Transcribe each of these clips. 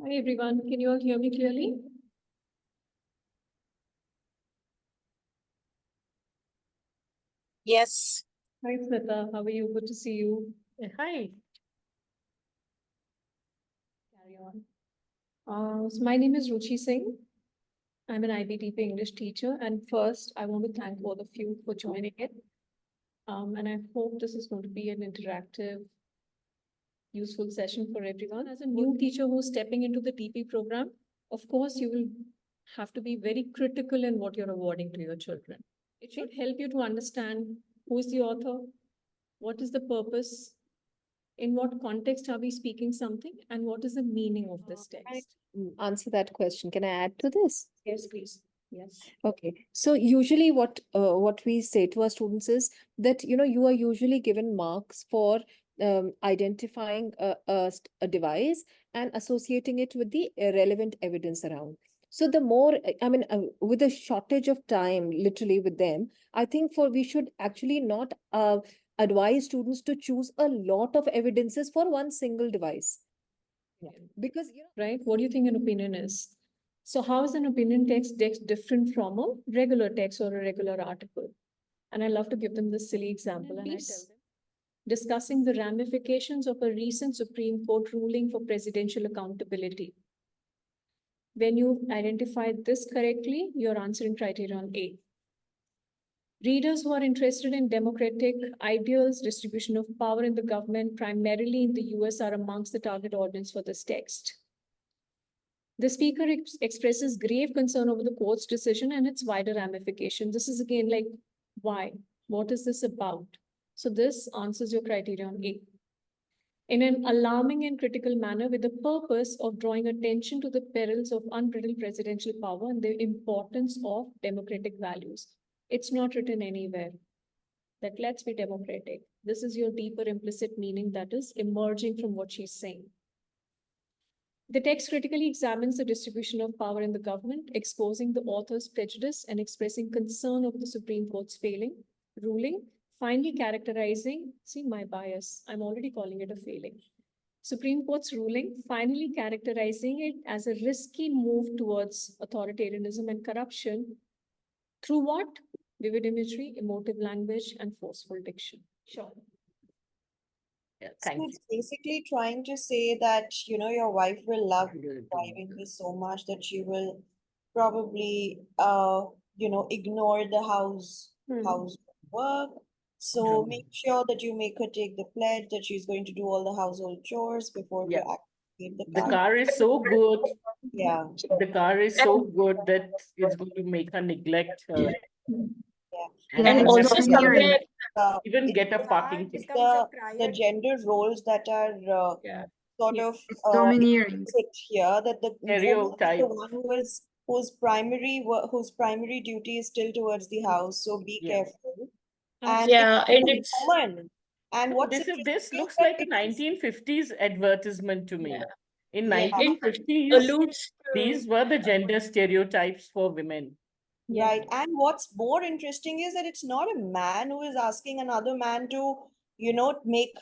Hi everyone, can you all hear me clearly? Yes. Hi Smita, how are you? Good to see you. Hi. Carry on. So my name is Ruchi Singh. I'm an Ibdp English teacher, and first I want to thank all of you for joining it. And I hope this is going to be an interactive, useful session for everyone. As a new teacher who's stepping into the DP program, of course, you will have to be very critical in what you're awarding to your children. It should help you to understand who is the author, what is the purpose, in what context are we speaking something, and what is the meaning of this text? Answer that question. Can I add to this? Yes, please. Yes. Okay. So usually what we say to our students is that, you are usually given marks for identifying a device and associating it with the relevant evidence around. So the more, I mean, with a shortage of time, literally with them, I think we should actually not advise students to choose a lot of evidences for one single device. Because, Right? What do you think an opinion is? So, how is an opinion text different from a regular text or a regular article? And I love to give them this silly example. And I tell them, discussing the ramifications of a recent Supreme Court ruling for presidential accountability. When you identified this correctly, you're answering criterion A. Readers who are interested in democratic ideals, distribution of power in the government, primarily in the US, are amongst the target audience for this text. The speaker expresses grave concern over the court's decision and its wider ramifications. This is again like, why? What is this about? So this answers your criterion A. In an alarming and critical manner, with the purpose of drawing attention to the perils of unbridled presidential power and the importance of democratic values. It's not written anywhere that let's be democratic. This is your deeper implicit meaning that is emerging from what she's saying. The text critically examines the distribution of power in the government, exposing the author's prejudice and expressing concern over the Supreme Court's ruling, finally characterizing, see my bias, I'm already calling it a failing. Supreme Court's ruling, finally characterizing it as a risky move towards authoritarianism and corruption through what? Vivid imagery, emotive language, and forceful diction. Sure. Yeah, So thank it's basically trying to say that, your wife will love driving this so much that she will probably, ignore the house work. So make sure that you make her take the pledge that she's going to do all the household chores before Yeah. to activate The car is so good. Yeah. The car is so good that it's going to make her neglect her. Yeah. And And also never somewhere, even It get a parking ticket. becomes the gender roles that are Yeah. sort of it's domineering. sit here, that the woman is Stereotype. the one whose primary duty is still towards the house. So be Yeah. careful. And Yeah, it's and a it's woman. And what's This interesting looks that like a it is- 1950s advertisement to me. Yeah. In Yeah. 1950s, alludes to these were the gender stereotypes for women. Right. And what's more interesting is that it's not a man who is asking another man to, make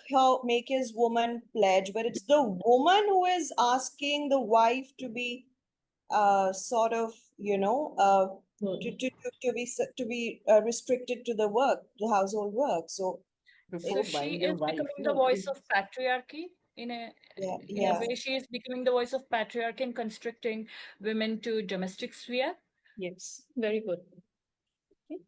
his woman pledge, but it's the woman who is asking the wife to be sort of, to be restricted to the household work. So Before so buying she your is wife. becoming the voice of patriarchy in a yeah. way. She is becoming the voice of patriarchy and constricting women to domestic sphere. Yes, very good. Okay.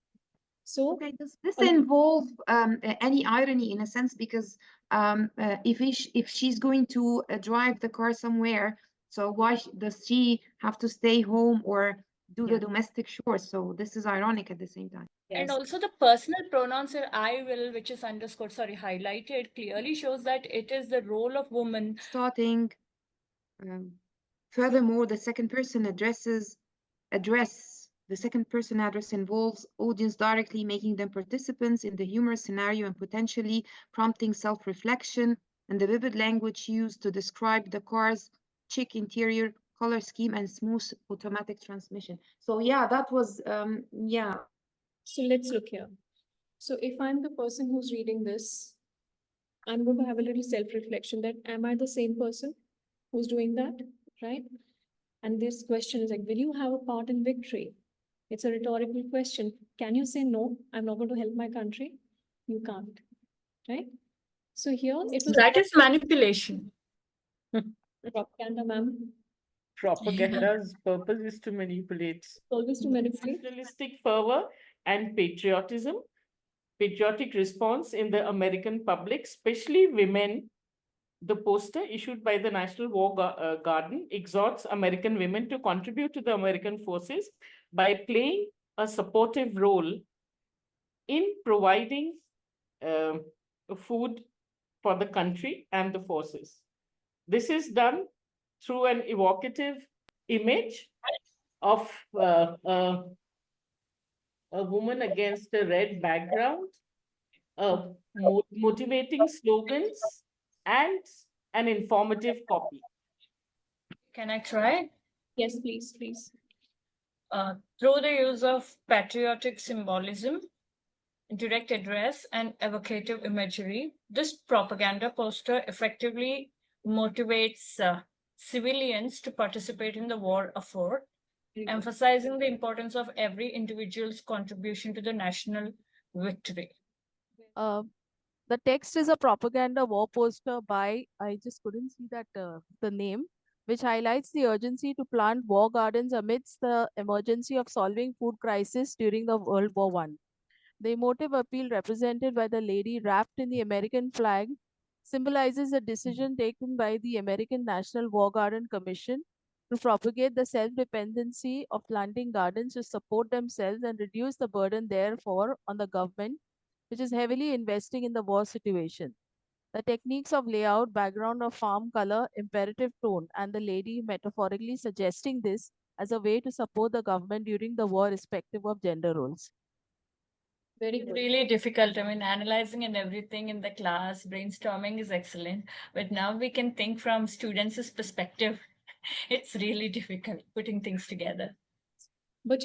So, Okay, does this involve any irony in a sense? Because if she's going to drive the car somewhere, so why does she have to stay home or do the domestic chores? So this is ironic at the same time. And also the personal pronouns are I will, which is highlighted, clearly shows that it is the role of woman. Starting, furthermore, the second person the second person address involves audience directly, making them participants in the humorous scenario and potentially prompting self-reflection, and the vivid language used to describe the car's chic interior, color scheme, and smooth automatic transmission. So yeah, that was yeah. So let's look here. So if I'm the person who's reading this, I'm going to have a little self-reflection that am I the same person who's doing that? right? And this question is like, will you have a part in victory? It's a rhetorical question. Can you say, no, I'm not going to help my country? You can't, right? So here it was That is manipulation. propaganda, ma'am. Propaganda's purpose is to manipulate. Always to manipulate. Nationalistic fervor and patriotic response in the American public, especially women. The poster issued by the National War Garden exhorts American women to contribute to the American forces by playing a supportive role in providing food for the country and the forces. This is done through an evocative image of a woman against a red background, motivating slogans, and an informative copy. Can I try? Yes, please, please. Through the use of patriotic symbolism, direct address, and evocative imagery, this propaganda poster effectively motivates civilians to participate in the war effort, emphasizing the importance of every individual's contribution to the national victory. The text is a propaganda war poster by, I just couldn't see that the name, which highlights the urgency to plant war gardens amidst the emergency of solving food crisis during the World War I. The emotive appeal represented by the lady wrapped in the American flag symbolizes a decision taken by the American National War Garden Commission to propagate the self-dependency of planting gardens to support themselves and reduce the burden therefore on the government, which is heavily investing in the war situation. The techniques of layout, background of farm color, imperative tone, and the lady metaphorically suggesting this as a way to support the government during the war, irrespective of gender roles. Very good. Really difficult. I mean, analyzing and everything in the class, brainstorming is excellent. But now we can think from students' perspective. It's really difficult putting things together. But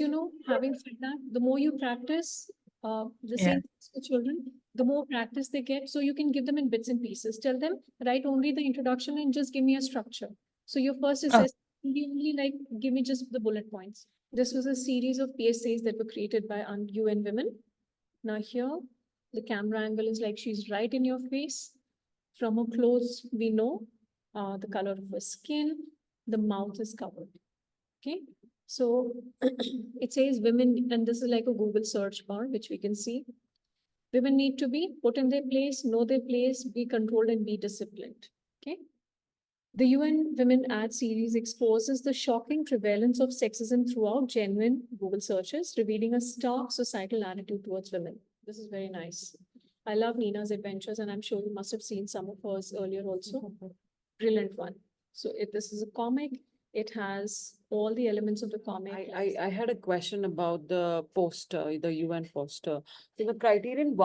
having said that, the more you practice, the same things for children, the more practice they get. So you can give them in bits and pieces. Tell them, write only the introduction and just give me a structure. So your first assessment will be only like, give me just the bullet points. This was a series of PSAs that were created by UN Women. Now here, the camera angle is like she's right in your face. From her clothes, we know the color of her skin, the mouth is covered. Okay, so it says women, and this is like a Google search bar, which we can see. Women need to be put in their place, know their place, be controlled, and be disciplined. Okay. The UN Women ad series exposes the shocking prevalence of sexism throughout genuine Google searches, revealing a stark societal attitude towards women. This is very nice. I love Nina's adventures, and I'm sure you must have seen some of hers earlier also. Brilliant one. So if this is a comic, it has all the elements of the comic. I had a question about the poster, the UN poster. So the criterion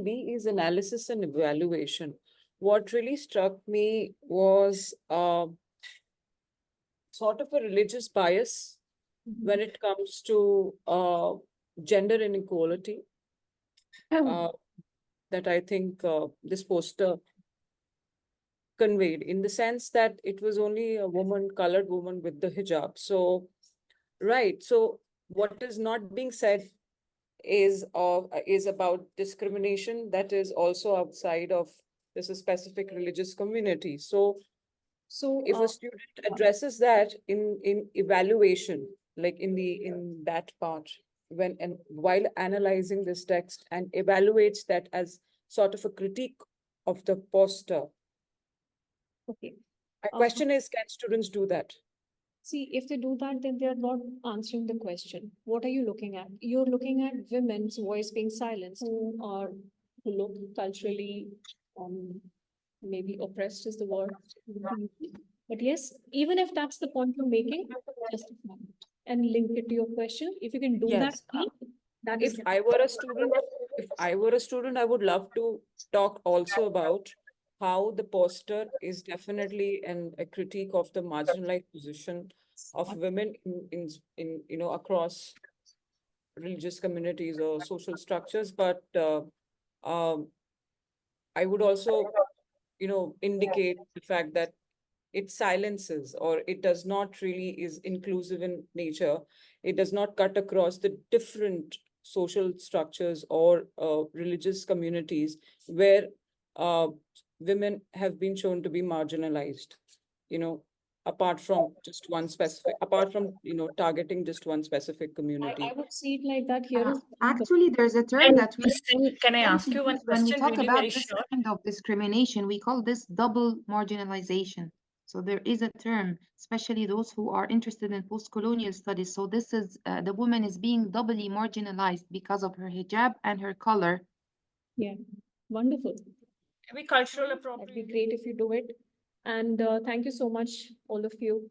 B is analysis and evaluation. What really struck me was sort of a religious bias when it comes to gender inequality that I think this poster conveyed, in the sense that it was only a woman, colored woman with the hijab. So, right. So what is not being said is about discrimination that is also outside of this specific religious community. So if a student addresses that in evaluation, like in that part, while analyzing this text and evaluates that as sort of a critique of the poster. Okay. My question is, can students do that? See, if they do that, then they are not answering the question. What are you looking at? You're looking at women's voice being silenced, who look culturally, maybe oppressed is the word. But yes, even if that's the point you're making, just a moment and link it to your question. If you can do Yes. that If I were a student, I would love to talk also about how the poster is definitely a critique of the marginalized position of women in across religious communities or social structures. But I would also indicate the fact that it silences, or it does not really is inclusive in nature. It does not cut across the different social structures or religious communities where women have been shown to be marginalized, apart from just one specific, apart from, targeting just one specific community. I would see it like that here is. Actually, there's a term And that we Ms. Singh, can I tend ask to you one use when we question talk really about very this short? kind of discrimination. We call this double marginalization. So there is a term, especially those who are interested in post-colonial studies. So this is the woman is being doubly marginalized because of her hijab and her color. Yeah, wonderful. Maybe cultural That'd be appropriation. great if you do it. And thank you so much, all of you.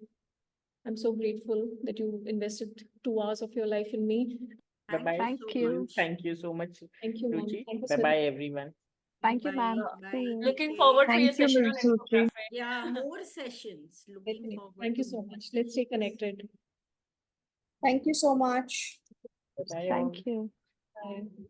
I'm so grateful that you invested 2 hours of your life in me. Bye-bye. Thank you. Thank you so much, Thank you, ma'am. Ruchi. Thank you, Bye-bye, Smita. everyone. Thank you, ma'am. Bye. See you. Looking forward for your Thank you, session on Ms. Ruchi. infographic. Yeah, more sessions. Looking Definitely. forward Thank you to so more much. Let's stay sessions. connected. Thank you so much. Bye, all. Thank you. Bye.